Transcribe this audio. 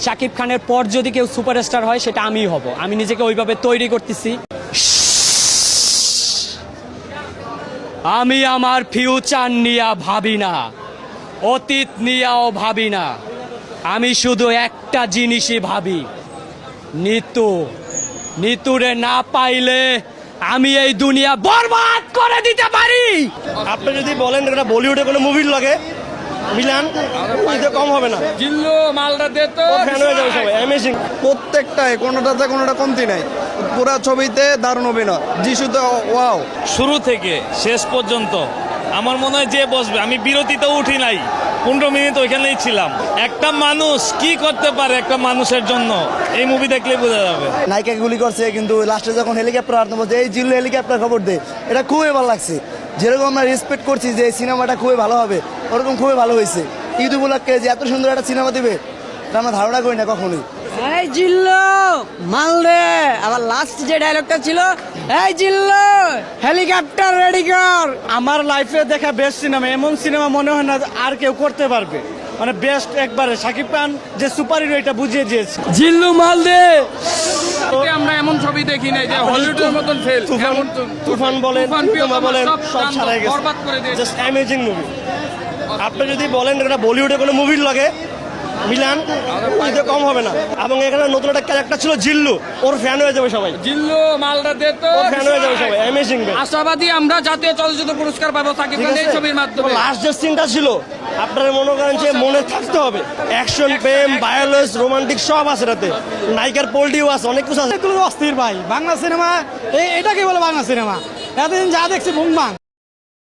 শাকিব খানের পর যদি কেউ সুপারস্টার হয় সেটা আমিই হব। আমি নিজেকে ওইভাবে তৈরি করতেছি। আমি আমার ফিউচার নিয়ে ভাবি না, অতীত নিয়েও ভাবি না। আমি শুধু একটা জিনিসই ভাবি, নিতুরে না পাইলে আমি এই দুনিয়া বরবাদ করে দিতে পারি। আপনি যদি বলেন এটা বলিউডে কোনো মুভির লাগে মিলান, এটা কম হবে না। জিল্লু মালটা দে তো, ফ্যান হয়ে যাবে সবাই। অ্যামেজিং প্রত্যেকটাই কোনোটাতে কোনোটা কমতি নাই, পুরা ছবিতে দারুণ অভিনয়। যিশুতে ওয়াও, শুরু থেকে শেষ পর্যন্ত আমার মনে হয় যে বসবে, আমি বিরতিতে উঠি নাই, 15 মিনিট ওইখানেই ছিলাম। একটা মানুষ কি করতে পারে একটা মানুষের জন্য, এই মুভি দেখলেই বোঝা যাবে। নায়িকা গুলি করছে কিন্তু লাস্টে যখন হেলিকপ্টার আসতে বলছে এই জিল্লু হেলিকপ্টার খবর দে, এটা খুবই ভালো লাগছে। যেরকম আমরা রেসপেক্ট করছি যে এই সিনেমাটা খুবই ভালো হবে, ওরকম খুবই ভালো হয়েছে। ঈদ উপলক্ষে যে এত সুন্দর একটা সিনেমা দিবে এটা আমরা ধারণা করি না কখনোই। এই জিল্লু মাল দে। আবার লাস্ট যে ডায়লগটা ছিল, এই জিল্লু হেলিকপ্টার রেডি কর। আমার লাইফে দেখা বেস্ট সিনেমা, এমন সিনেমা মনে হয় না আর কেউ করতে পারবে। মানে বেস্ট একবারে। শাকিব খান যে সুপার হিরো এটা বুঝিয়ে দিয়েছে। জিল্লু মাল দে। আমরা এমন ছবি দেখি নাই যে হলিউডের মতন ফেল। তুফান বলেন, তুমা বলেন, সব ছাড়াই গেছে। বরবাদ করে দিয়েছে। Just amazing movie. আপনি যদি বলেন এটা বলিউডে কোনো মুভির লাগে মিলান, এটা কম হবে না। এবং এখানে নতুন একটা ক্যারেক্টার ছিল জিল্লু, ওর ফ্যান হয়ে যাবে সবাই। জিল্লু মালটা দে তো, ওর ফ্যান হয়ে যাবে সবাই। অ্যামেজিং। আশাবাদী আমরা জাতীয় চলচ্চিত্র পুরস্কার পাবো সাকিব খানের এই ছবির মাধ্যমে। লাস্ট যে সিনটা ছিল আপনারা মনে করেন যে মনে থাকতে হবে। অ্যাকশন, প্রেম, ভায়োলেন্স, রোমান্টিক সব আছে এটাতে। নায়িকার পোল্টিও আছে, অনেক কিছু আছে। অস্থির ভাই বাংলা সিনেমা, এটাকে বলে বাংলা সিনেমা। এতদিন যা দেখছি বুমবাং।